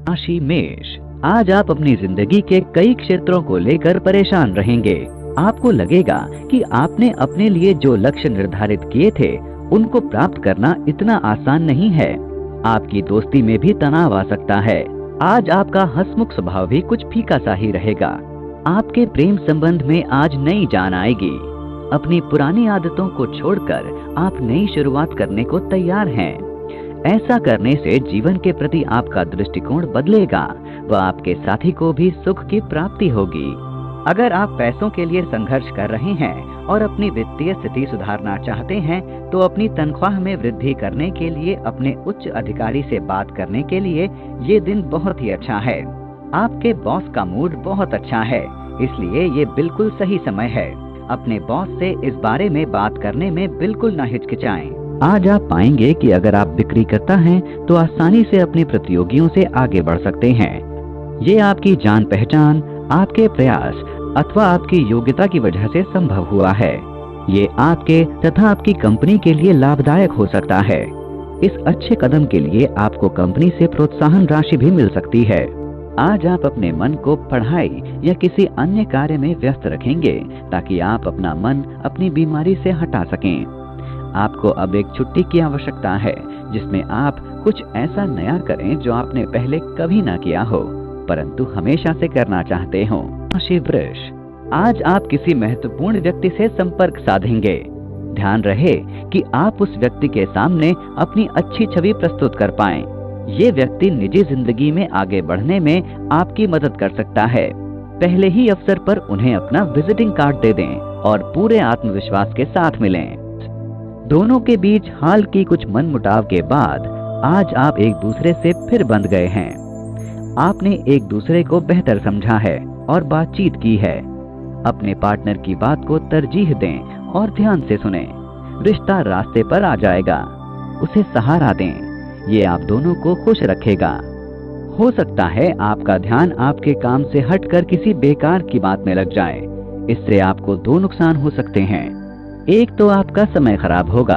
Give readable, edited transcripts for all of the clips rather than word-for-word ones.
राशि मेष, आज आप अपनी जिंदगी के कई क्षेत्रों को लेकर परेशान रहेंगे। आपको लगेगा कि आपने अपने लिए जो लक्ष्य निर्धारित किए थे उनको प्राप्त करना इतना आसान नहीं है। आपकी दोस्ती में भी तनाव आ सकता है। आज आपका हंसमुख स्वभाव भी कुछ फीका सा ही रहेगा। आपके प्रेम संबंध में आज नई जान आएगी। अपनी पुरानी आदतों को छोड़कर आप नई शुरुआत करने को तैयार हैं। ऐसा करने से जीवन के प्रति आपका दृष्टिकोण बदलेगा व आपके साथी को भी सुख की प्राप्ति होगी। अगर आप पैसों के लिए संघर्ष कर रहे हैं और अपनी वित्तीय स्थिति सुधारना चाहते हैं तो अपनी तनख्वाह में वृद्धि करने के लिए अपने उच्च अधिकारी से बात करने के लिए ये दिन बहुत ही अच्छा है। आपके बॉस का मूड बहुत अच्छा है, इसलिए ये बिल्कुल सही समय है। अपने बॉस से इस बारे में बात करने में बिल्कुल न हिचकिचाएं। आज आप पाएंगे कि अगर आप बिक्री करता हैं तो आसानी से अपने प्रतियोगियों से आगे बढ़ सकते हैं। ये आपकी जान पहचान, आपके प्रयास अथवा आपकी योग्यता की वजह से संभव हुआ है। ये आपके तथा आपकी कंपनी के लिए लाभदायक हो सकता है। इस अच्छे कदम के लिए आपको कंपनी से प्रोत्साहन राशि भी मिल सकती है। आज आप अपने मन को पढ़ाई या किसी अन्य कार्य में व्यस्त रखेंगे ताकि आप अपना मन अपनी बीमारी से हटा सकें। आपको अब एक छुट्टी की आवश्यकता है जिसमें आप कुछ ऐसा नया करें जो आपने पहले कभी ना किया हो परंतु हमेशा से करना चाहते हो। राशि वृष, आज आप किसी महत्वपूर्ण व्यक्ति से संपर्क साधेंगे। ध्यान रहे कि आप उस व्यक्ति के सामने अपनी अच्छी छवि प्रस्तुत कर पाएं। ये व्यक्ति निजी जिंदगी में आगे बढ़ने में आपकी मदद कर सकता है। पहले ही अवसर पर उन्हें अपना विजिटिंग कार्ड दे दें और पूरे आत्मविश्वास के साथ मिलें। दोनों के बीच हाल की कुछ मनमुटाव के बाद आज आप एक दूसरे से फिर बंध गए हैं। आपने एक दूसरे को बेहतर समझा है और बातचीत की है। अपने पार्टनर की बात को तरजीह दें और ध्यान से सुनें। रिश्ता रास्ते पर आ जाएगा, उसे सहारा दें। ये आप दोनों को खुश रखेगा। हो सकता है आपका ध्यान आपके काम से हटकर किसी बेकार की बात में लग जाए। इससे आपको दो नुकसान हो सकते हैं। एक तो आपका समय खराब होगा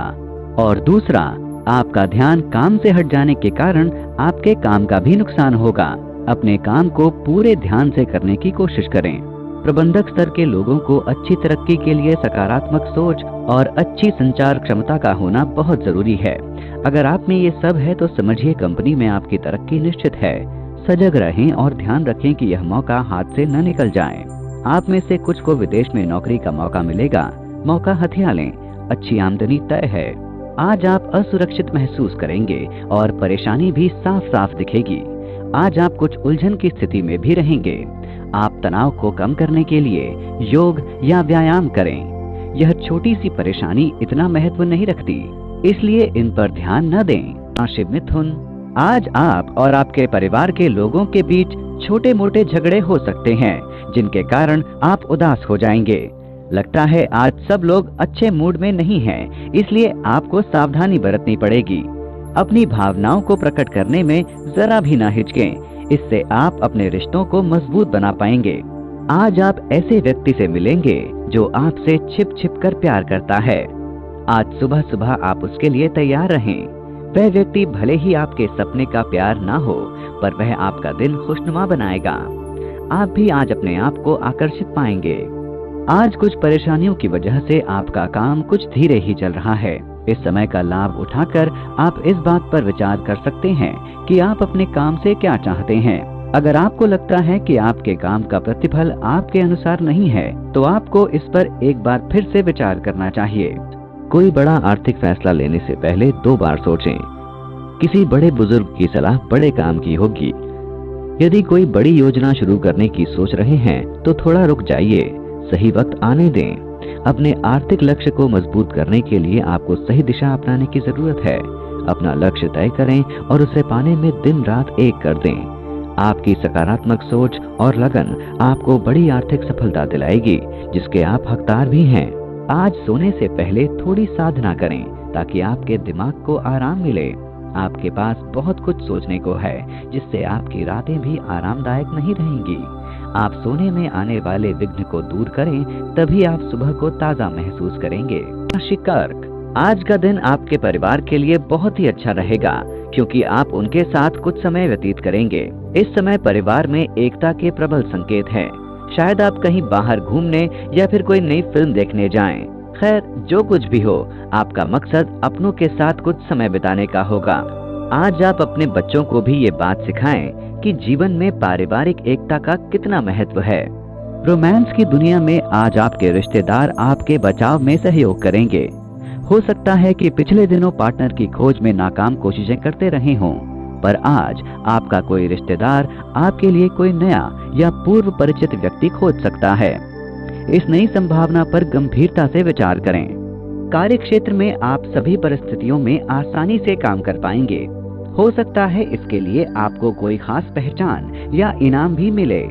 और दूसरा आपका ध्यान काम से हट जाने के कारण आपके काम का भी नुकसान होगा। अपने काम को पूरे ध्यान से करने की कोशिश करें। प्रबंधक स्तर के लोगों को अच्छी तरक्की के लिए सकारात्मक सोच और अच्छी संचार क्षमता का होना बहुत जरूरी है। अगर आप में ये सब है तो समझिए कंपनी में आपकी तरक्की निश्चित है। सजग रहें और ध्यान रखें कि यह मौका हाथ से न निकल जाए। आप में से कुछ को विदेश में नौकरी का मौका मिलेगा। मौका हथिया लें, अच्छी आमदनी तय है। आज आप असुरक्षित महसूस करेंगे और परेशानी भी साफ साफ दिखेगी। आज आप कुछ उलझन की स्थिति में भी रहेंगे। आप तनाव को कम करने के लिए योग या व्यायाम करें। यह छोटी सी परेशानी इतना महत्व नहीं रखती, इसलिए इन पर ध्यान न दें। राशि मिथुन, आज आप और आपके परिवार के लोगों के बीच छोटे मोटे झगड़े हो सकते हैं जिनके कारण आप उदास हो जाएंगे। लगता है आज सब लोग अच्छे मूड में नहीं हैं, इसलिए आपको सावधानी बरतनी पड़ेगी। अपनी भावनाओं को प्रकट करने में जरा भी ना हिचकें, इससे आप अपने रिश्तों को मजबूत बना पाएंगे। आज आप ऐसे व्यक्ति से मिलेंगे जो आपसे छिप छिप कर प्यार करता है। आज सुबह सुबह आप उसके लिए तैयार रहें। वह व्यक्ति भले ही आपके सपने का प्यार ना हो, पर वह आपका दिन खुशनुमा बनाएगा। आप भी आज अपने आप को आकर्षित पाएंगे। आज कुछ परेशानियों की वजह से आपका काम कुछ धीरे ही चल रहा है। इस समय का लाभ उठाकर आप इस बात पर विचार कर सकते हैं कि आप अपने काम से क्या चाहते हैं। अगर आपको लगता है कि आपके काम का प्रतिफल आपके अनुसार नहीं है तो आपको इस पर एक बार फिर से विचार करना चाहिए। कोई बड़ा आर्थिक फैसला लेने से पहले 2 बार सोचें। किसी बड़े बुजुर्ग की सलाह बड़े काम की होगी। यदि कोई बड़ी योजना शुरू करने की सोच रहे हैं तो थोड़ा रुक जाइए, सही वक्त आने दें। अपने आर्थिक लक्ष्य को मजबूत करने के लिए आपको सही दिशा अपनाने की जरूरत है। अपना लक्ष्य तय करें और उसे पाने में दिन रात एक कर दें। आपकी सकारात्मक सोच और लगन आपको बड़ी आर्थिक सफलता दिलाएगी, जिसके आप हकदार भी हैं। आज सोने से पहले थोड़ी साधना करें ताकि आपके दिमाग को आराम मिले। आपके पास बहुत कुछ सोचने को है, जिससे आपकी रातें भी आरामदायक नहीं रहेंगी। आप सोने में आने वाले विघ्न को दूर करें, तभी आप सुबह को ताजा महसूस करेंगे। राशि कर्क, आज का दिन आपके परिवार के लिए बहुत ही अच्छा रहेगा। क्योंकि आप उनके साथ कुछ समय व्यतीत करेंगे। इस समय परिवार में एकता के प्रबल संकेत हैं। शायद आप कहीं बाहर घूमने या फिर कोई नई फिल्म देखने जाएं। खैर, जो कुछ भी हो, आपका मकसद अपनों के साथ कुछ समय बिताने का होगा। आज आप अपने बच्चों को भी ये बात सिखाएं कि जीवन में पारिवारिक एकता का कितना महत्व है। रोमांस की दुनिया में आज आपके रिश्तेदार आपके बचाव में सहयोग करेंगे। हो सकता है कि पिछले दिनों पार्टनर की खोज में नाकाम कोशिशें करते रहे हों, पर आज आपका कोई रिश्तेदार आपके लिए कोई नया या पूर्व परिचित व्यक्ति खोज सकता है। इस नई संभावना पर गंभीरता से विचार करें। कार्य क्षेत्र में आप सभी परिस्थितियों में आसानी से काम कर पाएंगे। हो सकता है इसके लिए आपको कोई खास पहचान या इनाम भी मिले।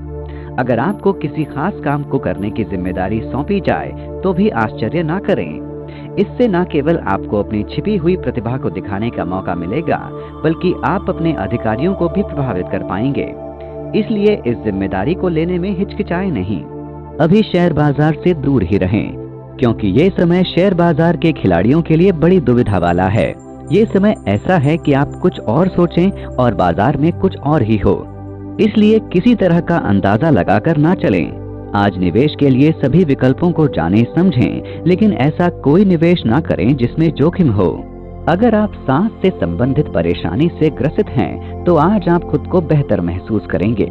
अगर आपको किसी खास काम को करने की जिम्मेदारी सौंपी जाए तो भी आश्चर्य ना करें। इससे न केवल आपको अपनी छिपी हुई प्रतिभा को दिखाने का मौका मिलेगा, बल्कि आप अपने अधिकारियों को भी प्रभावित कर पाएंगे। इसलिए इस जिम्मेदारी को लेने में हिचकिचाएं नहीं। अभी शेयर बाजार से दूर ही रहें, क्योंकि ये समय शेयर बाजार के खिलाड़ियों के लिए बड़ी दुविधा वाला है। ये समय ऐसा है कि आप कुछ और सोचें और बाजार में कुछ और ही हो। इसलिए किसी तरह का अंदाजा लगाकर ना चलें। आज निवेश के लिए सभी विकल्पों को जाने समझें, लेकिन ऐसा कोई निवेश ना करें जिसमें जोखिम हो। अगर आप सांस से संबंधित परेशानी से ग्रसित हैं, तो आज आप खुद को बेहतर महसूस करेंगे।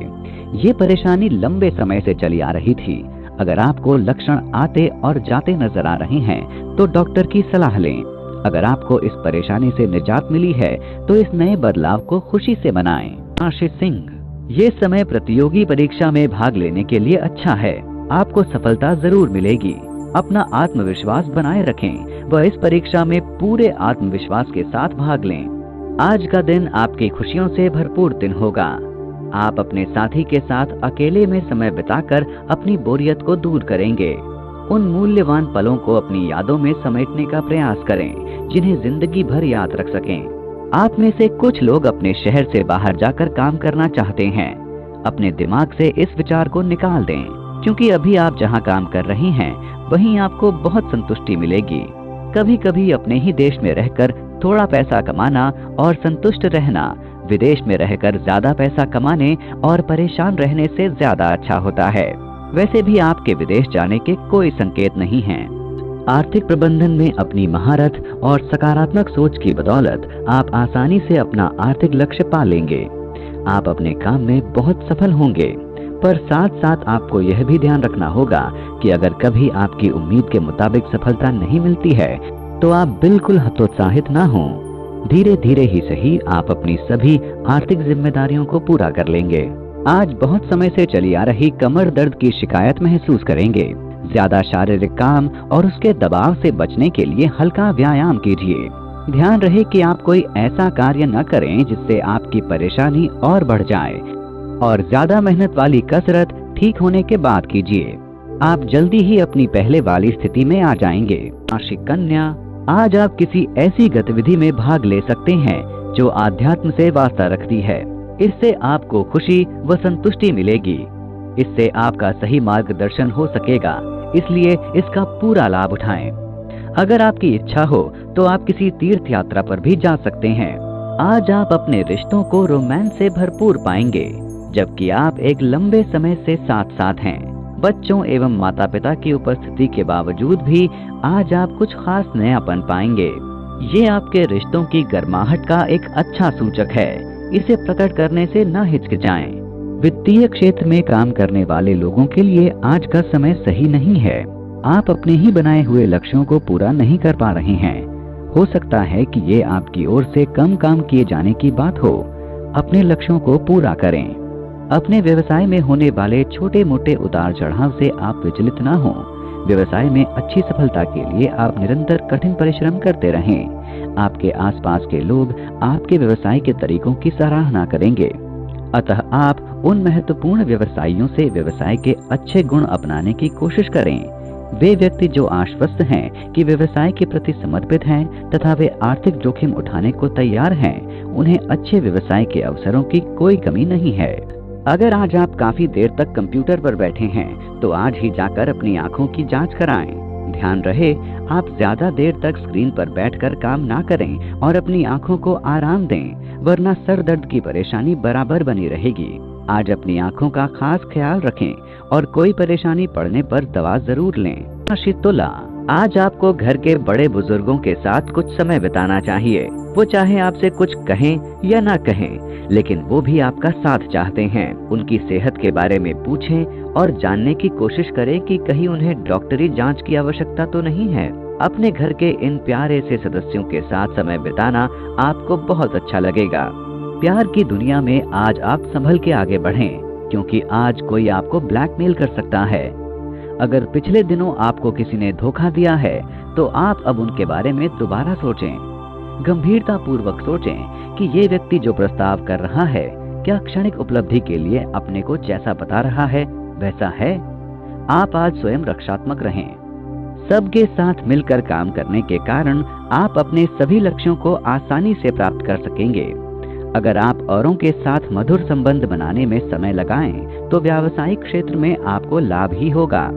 ये परेशानी लंबे समय से चली आ रही थी। अगर आपको लक्षण आते और जाते नजर आ रहे हैं, तो डॉक्टर की सलाह लें। अगर आपको इस परेशानी से निजात मिली है, तो इस नए बदलाव को खुशी से मनाएं। आशीष सिंह, ये समय प्रतियोगी परीक्षा में भाग लेने के लिए अच्छा है। आपको सफलता जरूर मिलेगी। अपना आत्मविश्वास बनाए रखें व इस परीक्षा में पूरे आत्मविश्वास के साथ भाग लें। आज का दिन आपकी खुशियों से भरपूर दिन होगा। आप अपने साथी के साथ अकेले में समय बिताकर अपनी बोरियत को दूर करेंगे। उन मूल्यवान पलों को अपनी यादों में समेटने का प्रयास करें जिन्हें जिंदगी भर याद रख सकें। आप में से कुछ लोग अपने शहर से बाहर जाकर काम करना चाहते हैं। अपने दिमाग से इस विचार को निकाल दें, क्योंकि अभी आप जहां काम कर रही हैं, वहीं आपको बहुत संतुष्टि मिलेगी। कभी कभी अपने ही देश में रहकर थोड़ा पैसा कमाना और संतुष्ट रहना विदेश में रहकर ज्यादा पैसा कमाने और परेशान रहने से ज्यादा अच्छा होता है। वैसे भी आपके विदेश जाने के कोई संकेत नहीं हैं। आर्थिक प्रबंधन में अपनी महारत और सकारात्मक सोच की बदौलत आप आसानी से अपना आर्थिक लक्ष्य पा लेंगे। आप अपने काम में बहुत सफल होंगे, पर साथ साथ आपको यह भी ध्यान रखना होगा कि अगर कभी आपकी उम्मीद के मुताबिक सफलता नहीं मिलती है, तो आप बिल्कुल हतोत्साहित ना हों। धीरे धीरे ही सही आप अपनी सभी आर्थिक जिम्मेदारियों को पूरा कर लेंगे। आज बहुत समय से चली आ रही कमर दर्द की शिकायत महसूस करेंगे। ज्यादा शारीरिक काम और उसके दबाव से बचने के लिए हल्का व्यायाम कीजिए। ध्यान रहे कि आप कोई ऐसा कार्य न करें जिससे आपकी परेशानी और बढ़ जाए, और ज्यादा मेहनत वाली कसरत ठीक होने के बाद कीजिए। आप जल्दी ही अपनी पहले वाली स्थिति में आ जाएंगे। राशि कन्या, आज आप किसी ऐसी गतिविधि में भाग ले सकते हैं जो आध्यात्म से वास्ता रखती है। इससे आपको खुशी व संतुष्टि मिलेगी। इससे आपका सही मार्गदर्शन हो सकेगा, इसलिए इसका पूरा लाभ उठाएं। अगर आपकी इच्छा हो तो आप किसी तीर्थ यात्रा पर भी जा सकते हैं। आज आप अपने रिश्तों को रोमांस से भरपूर पाएंगे, जबकि आप एक लंबे समय से साथ साथ हैं। बच्चों एवं माता पिता की उपस्थिति के बावजूद भी आज आप कुछ खास नयापन पाएंगे। ये आपके रिश्तों की गर्माहट का एक अच्छा सूचक है। इसे प्रकट करने से न हिचकिचाएं। वित्तीय क्षेत्र में काम करने वाले लोगों के लिए आज का समय सही नहीं है। आप अपने ही बनाए हुए लक्ष्यों को पूरा नहीं कर पा रहे हैं। हो सकता है कि ये आपकी ओर से कम काम किए जाने की बात हो। अपने लक्ष्यों को पूरा करें। अपने व्यवसाय में होने वाले छोटे मोटे उतार चढ़ाव से आप विचलित ना हों। व्यवसाय में अच्छी सफलता के लिए आप निरंतर कठिन परिश्रम करते रहें। आपके आसपास के लोग आपके व्यवसाय के तरीकों की सराहना करेंगे। अतः आप उन महत्वपूर्ण व्यवसायियों से व्यवसाय के अच्छे गुण अपनाने की कोशिश करें। वे व्यक्ति जो आश्वस्त हैं कि व्यवसाय के प्रति समर्पित हैं तथा वे आर्थिक जोखिम उठाने को तैयार हैं, उन्हें अच्छे व्यवसाय के अवसरों की कोई कमी नहीं है। अगर आज आप काफी देर तक कंप्यूटर पर बैठे हैं, तो आज ही जाकर अपनी आंखों की जांच कराएं। ध्यान रहे, आप ज्यादा देर तक स्क्रीन पर बैठकर काम ना करें और अपनी आंखों को आराम दें, वरना सर दर्द की परेशानी बराबर बनी रहेगी। आज अपनी आंखों का खास ख्याल रखें और कोई परेशानी पड़ने पर दवा जरूर लें। राशि तुला, आज आपको घर के बड़े बुजुर्गों के साथ कुछ समय बिताना चाहिए। वो चाहे आपसे कुछ कहें या ना कहें, लेकिन वो भी आपका साथ चाहते हैं। उनकी सेहत के बारे में पूछें और जानने की कोशिश करें कि कहीं उन्हें डॉक्टरी जांच की आवश्यकता तो नहीं है। अपने घर के इन प्यारे से सदस्यों के साथ समय बिताना आपको बहुत अच्छा लगेगा। प्यार की दुनिया में आज आप संभल के आगे बढ़ें, क्योंकि आज कोई आपको ब्लैकमेल कर सकता है। अगर पिछले दिनों आपको किसी ने धोखा दिया है, तो आप अब उनके बारे में दोबारा सोचें। गंभीरता पूर्वक सोचें कि ये व्यक्ति जो प्रस्ताव कर रहा है, क्या क्षणिक उपलब्धि के लिए अपने को जैसा बता रहा है वैसा है। आप आज स्वयं रक्षात्मक रहें। सबके साथ मिलकर काम करने के कारण आप अपने सभी लक्ष्यों को आसानी से प्राप्त कर सकेंगे। अगर आप औरों के साथ मधुर संबंध बनाने में समय लगाएं, तो व्यावसायिक क्षेत्र में आपको लाभ ही होगा।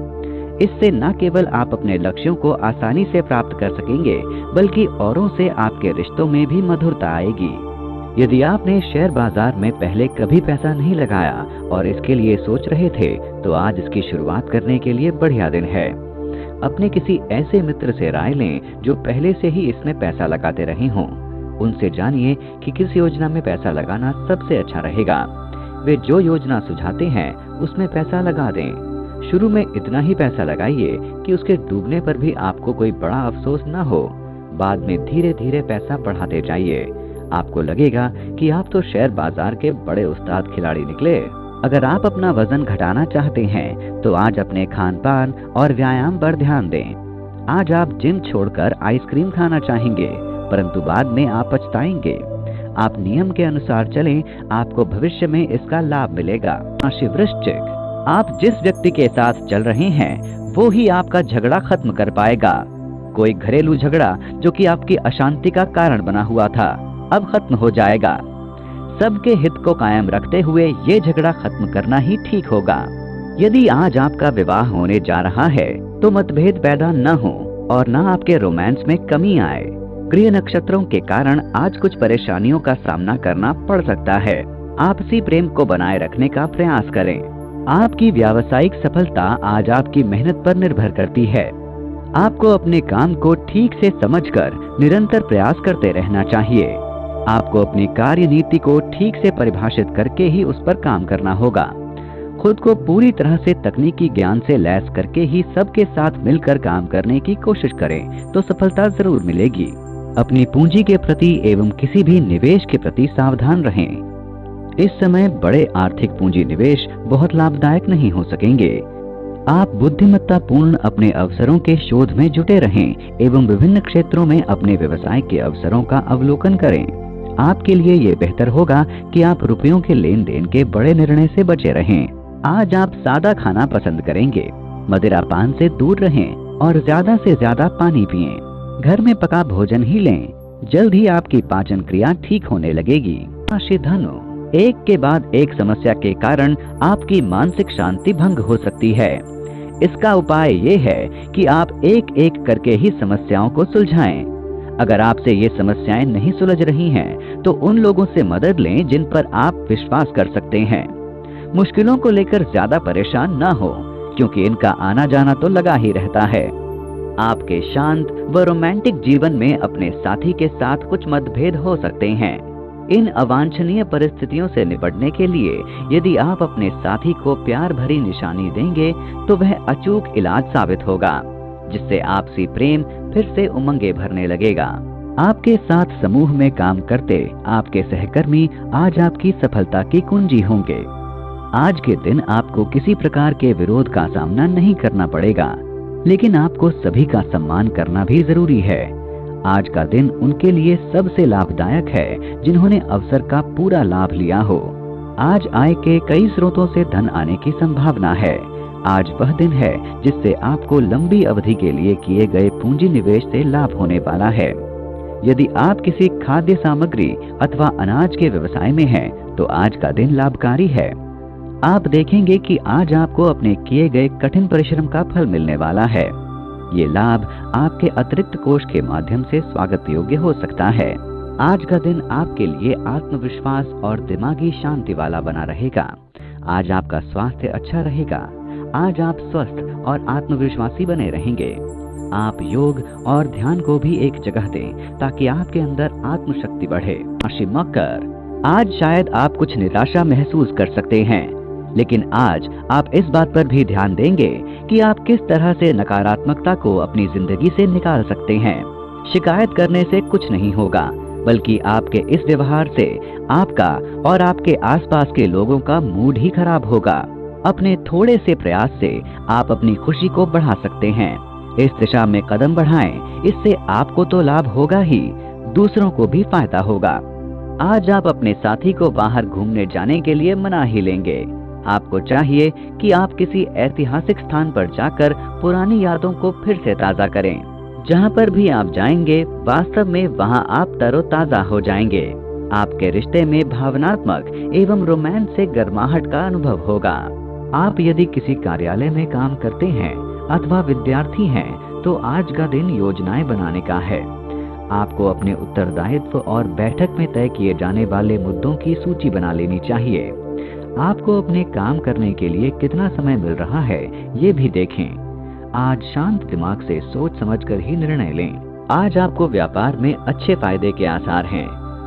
इससे न केवल आप अपने लक्ष्यों को आसानी से प्राप्त कर सकेंगे, बल्कि औरों से आपके रिश्तों में भी मधुरता आएगी। यदि आपने शेयर बाजार में पहले कभी पैसा नहीं लगाया और इसके लिए सोच रहे थे, तो आज इसकी शुरुआत करने के लिए बढ़िया दिन है। अपने किसी ऐसे मित्र से राय लें जो पहले से ही इसमें पैसा लगाते रहे हों। उनसे जानिए कि किस योजना में पैसा लगाना सबसे अच्छा रहेगा। वे जो योजना सुझाते हैं उसमें पैसा लगा दें। शुरू में इतना ही पैसा लगाइए कि उसके डूबने पर भी आपको कोई बड़ा अफसोस न हो। बाद में धीरे धीरे पैसा बढ़ाते जाइए। आपको लगेगा कि आप तो शेयर बाजार के बड़े उस्ताद खिलाड़ी निकले। अगर आप अपना वजन घटाना चाहते हैं, तो आज अपने खान पान और व्यायाम पर ध्यान दें। आज आप जिम छोड़कर आइसक्रीम खाना चाहेंगे, परंतु बाद में आप पछताएंगे। आप नियम के अनुसार चलें, आपको भविष्य में इसका लाभ मिलेगा। राशि वृश्चिक, आप जिस व्यक्ति के साथ चल रहे हैं, वो ही आपका झगड़ा खत्म कर पाएगा। कोई घरेलू झगड़ा जो कि आपकी अशांति का कारण बना हुआ था, अब खत्म हो जाएगा। सबके हित को कायम रखते हुए ये झगड़ा खत्म करना ही ठीक होगा। यदि आज आपका विवाह होने जा रहा है, तो मतभेद पैदा न हो और न आपके रोमांस में कमी आए। गृह नक्षत्रों के कारण आज कुछ परेशानियों का सामना करना पड़ सकता है। आपसी प्रेम को बनाए रखने का प्रयास करें। आपकी व्यावसायिक सफलता आज आपकी मेहनत पर निर्भर करती है। आपको अपने काम को ठीक से समझकर निरंतर प्रयास करते रहना चाहिए। आपको अपनी कार्य नीति को ठीक से परिभाषित करके ही उस पर काम करना होगा। खुद को पूरी तरह से तकनीकी ज्ञान से लैस करके ही सबके साथ मिलकर काम करने की कोशिश करें, तो सफलता जरूर मिलेगी। अपनी पूंजी के प्रति एवं किसी भी निवेश के प्रति सावधान रहें। इस समय बड़े आर्थिक पूंजी निवेश बहुत लाभदायक नहीं हो सकेंगे। आप बुद्धिमत्ता पूर्ण अपने अवसरों के शोध में जुटे रहें एवं विभिन्न क्षेत्रों में अपने व्यवसाय के अवसरों का अवलोकन करें। आपके लिए ये बेहतर होगा कि आप रुपयों के लेन देन के बड़े निर्णय से बचे रहें। आज आप सादा खाना पसंद करेंगे। मदिरा पान से दूर रहें और ज्यादा से ज्यादा पानी पिएं। घर में पका भोजन ही लें। जल्द ही आपकी पाचन क्रिया ठीक होने लगेगी। राशि धनु, एक के बाद एक समस्या के कारण आपकी मानसिक शांति भंग हो सकती है। इसका उपाय ये है कि आप एक एक करके ही समस्याओं को सुलझाएं। अगर आपसे ये समस्याएं नहीं सुलझ रही हैं, तो उन लोगों से मदद लें जिन पर आप विश्वास कर सकते हैं। मुश्किलों को लेकर ज्यादा परेशान ना हो, क्योंकि इनका आना जाना तो लगा ही रहता है। आपके शांत व रोमांटिक जीवन में अपने साथी के साथ कुछ मतभेद हो सकते हैं। इन अवांछनीय परिस्थितियों से निपटने के लिए यदि आप अपने साथी को प्यार भरी निशानी देंगे, तो वह अचूक इलाज साबित होगा, जिससे आपसी प्रेम फिर से उमंगे भरने लगेगा। आपके साथ समूह में काम करते आपके सहकर्मी आज आपकी सफलता की कुंजी होंगे। आज के दिन आपको किसी प्रकार के विरोध का सामना नहीं करना पड़ेगा, लेकिन आपको सभी का सम्मान करना भी जरूरी है। आज का दिन उनके लिए सबसे लाभदायक है जिन्होंने अवसर का पूरा लाभ लिया हो। आज आय के कई स्रोतों से धन आने की संभावना है। आज वह दिन है जिससे आपको लंबी अवधि के लिए किए गए पूंजी निवेश से लाभ होने वाला है। यदि आप किसी खाद्य सामग्री अथवा अनाज के व्यवसाय में हैं, तो आज का दिन लाभकारी है। आप देखेंगे कि आज आपको अपने किए गए कठिन परिश्रम का फल मिलने वाला है। ये लाभ आपके अतिरिक्त कोष के माध्यम से स्वागत योग्य हो सकता है। आज का दिन आपके लिए आत्मविश्वास और दिमागी शांति वाला बना रहेगा। आज आपका स्वास्थ्य अच्छा रहेगा। आज आप स्वस्थ और आत्मविश्वासी बने रहेंगे। आप योग और ध्यान को भी एक जगह दें ताकि आपके अंदर आत्मशक्ति बढ़े। राशि मकर, आज शायद आप कुछ निराशा महसूस कर सकते हैं, लेकिन आज आप इस बात पर भी ध्यान देंगे कि आप किस तरह से नकारात्मकता को अपनी जिंदगी से निकाल सकते हैं। शिकायत करने से कुछ नहीं होगा, बल्कि आपके इस व्यवहार से आपका और आपके आसपास के लोगों का मूड ही खराब होगा। अपने थोड़े से प्रयास से आप अपनी खुशी को बढ़ा सकते हैं। इस दिशा में कदम बढ़ाएं, इससे आपको तो लाभ होगा ही, दूसरों को भी फायदा होगा। आज आप अपने साथी को बाहर घूमने जाने के लिए मना ही लेंगे। आपको चाहिए कि आप किसी ऐतिहासिक स्थान पर जाकर पुरानी यादों को फिर से ताजा करें। जहां पर भी आप जाएंगे, वास्तव में वहां आप तरोताजा हो जाएंगे। आपके रिश्ते में भावनात्मक एवं रोमांस से गर्माहट का अनुभव होगा। आप यदि किसी कार्यालय में काम करते हैं अथवा विद्यार्थी हैं, तो आज का दिन योजनाएं बनाने का है। आपको अपने उत्तरदायित्व और बैठक में तय किए जाने वाले मुद्दों की सूची बना लेनी चाहिए। आपको अपने काम करने के लिए कितना समय मिल रहा है, ये भी देखें। आज शांत दिमाग से सोच समझकर ही निर्णय लें। आज आपको व्यापार में अच्छे फायदे के आसार हैं।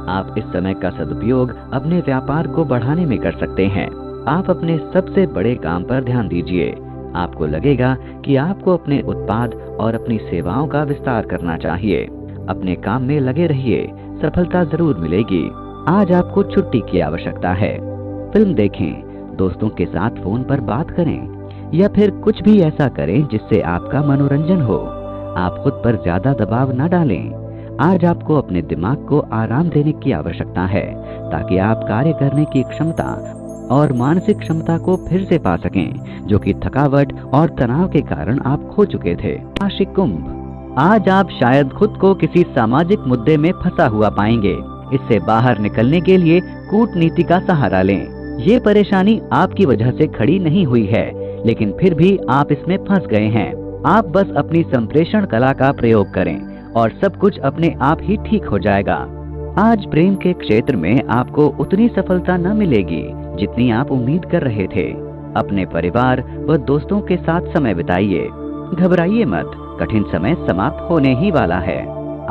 आप इस समय का सदुपयोग अपने व्यापार को बढ़ाने में कर सकते हैं। आप अपने सबसे बड़े काम पर ध्यान दीजिए। आपको लगेगा कि आपको अपने उत्पाद और अपनी सेवाओं का विस्तार करना चाहिए। अपने काम में लगे रहिए, सफलता जरूर मिलेगी। आज आपको छुट्टी की आवश्यकता है। फिल्म देखें, दोस्तों के साथ फोन पर बात करें या फिर कुछ भी ऐसा करें जिससे आपका मनोरंजन हो। आप खुद पर ज्यादा दबाव न डालें। आज आपको अपने दिमाग को आराम देने की आवश्यकता है ताकि आप कार्य करने की क्षमता और मानसिक क्षमता को फिर से पा सकें, जो कि थकावट और तनाव के कारण आप खो चुके थे। राशि कुंभ, आज आप शायद खुद को किसी सामाजिक मुद्दे में फंसा हुआ पाएंगे। इससे बाहर निकलने के लिए कूटनीति का सहारा लें। ये परेशानी आपकी वजह से खड़ी नहीं हुई है, लेकिन फिर भी आप इसमें फंस गए हैं। आप बस अपनी संप्रेषण कला का प्रयोग करें और सब कुछ अपने आप ही ठीक हो जाएगा। आज प्रेम के क्षेत्र में आपको उतनी सफलता न मिलेगी जितनी आप उम्मीद कर रहे थे। अपने परिवार व दोस्तों के साथ समय बिताइए। घबराइए मत, कठिन समय समाप्त होने ही वाला है।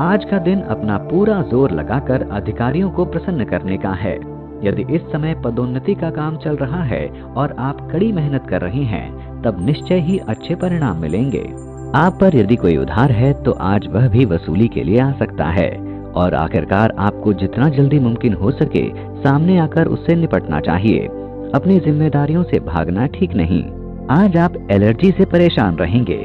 आज का दिन अपना पूरा जोर लगाकर अधिकारियों को प्रसन्न करने का है। यदि इस समय पदोन्नति का काम चल रहा है और आप कड़ी मेहनत कर रहे हैं, तब निश्चय ही अच्छे परिणाम मिलेंगे। आप पर यदि कोई उधार है तो आज वह भी वसूली के लिए आ सकता है और आखिरकार आपको जितना जल्दी मुमकिन हो सके सामने आकर उससे निपटना चाहिए। अपनी जिम्मेदारियों से भागना ठीक नहीं। आज आप एलर्जी से परेशान रहेंगे।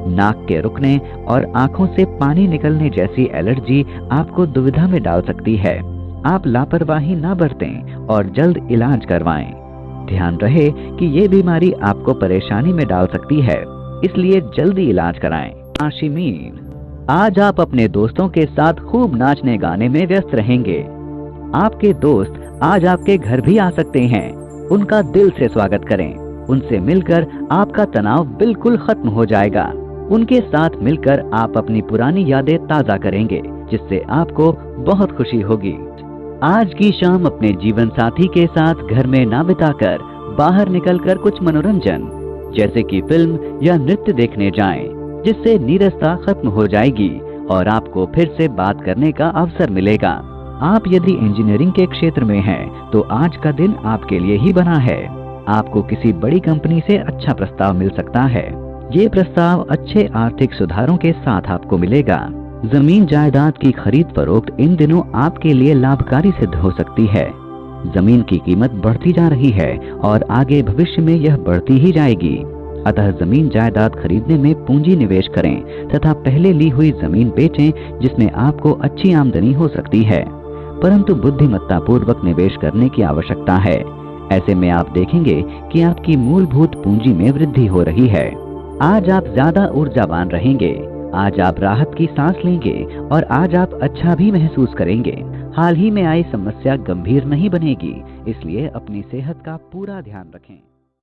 नाक के रुकने और आंखों से पानी निकलने जैसी एलर्जी आपको दुविधा में डाल सकती है। आप लापरवाही न बरतें और जल्द इलाज करवाएं। ध्यान रहे कि ये बीमारी आपको परेशानी में डाल सकती है, इसलिए जल्दी इलाज कराएं। राशि मीन, आज आप अपने दोस्तों के साथ खूब नाचने गाने में व्यस्त रहेंगे। आपके दोस्त आज आपके घर भी आ सकते हैं। उनका दिल से स्वागत करें। उनसे मिलकर आपका तनाव बिल्कुल खत्म हो जाएगा। उनके साथ मिलकर आप अपनी पुरानी यादें ताजा करेंगे, जिससे आपको बहुत खुशी होगी। आज की शाम अपने जीवन साथी के साथ घर में ना बिताकर बाहर निकलकर कुछ मनोरंजन जैसे कि फिल्म या नृत्य देखने जाएं, जिससे नीरसता खत्म हो जाएगी और आपको फिर से बात करने का अवसर मिलेगा। आप यदि इंजीनियरिंग के क्षेत्र में हैं, तो आज का दिन आपके लिए ही बना है। आपको किसी बड़ी कंपनी से अच्छा प्रस्ताव मिल सकता है। ये प्रस्ताव अच्छे आर्थिक सुधारों के साथ आपको मिलेगा। जमीन जायदाद की खरीद फरोख्त इन दिनों आपके लिए लाभकारी सिद्ध हो सकती है। जमीन की कीमत बढ़ती जा रही है और आगे भविष्य में यह बढ़ती ही जाएगी। अतः जमीन जायदाद खरीदने में पूंजी निवेश करें तथा पहले ली हुई जमीन बेचें, जिसमें आपको अच्छी आमदनी हो सकती है, परंतु बुद्धिमत्ता पूर्वक निवेश करने की आवश्यकता है। ऐसे में आप देखेंगे कि आपकी मूलभूत पूंजी में वृद्धि हो रही है। आज आप ज्यादा ऊर्जावान रहेंगे। आज आप राहत की सांस लेंगे और आज आप अच्छा भी महसूस करेंगे। हाल ही में आई समस्या गंभीर नहीं बनेगी, इसलिए अपनी सेहत का पूरा ध्यान रखें।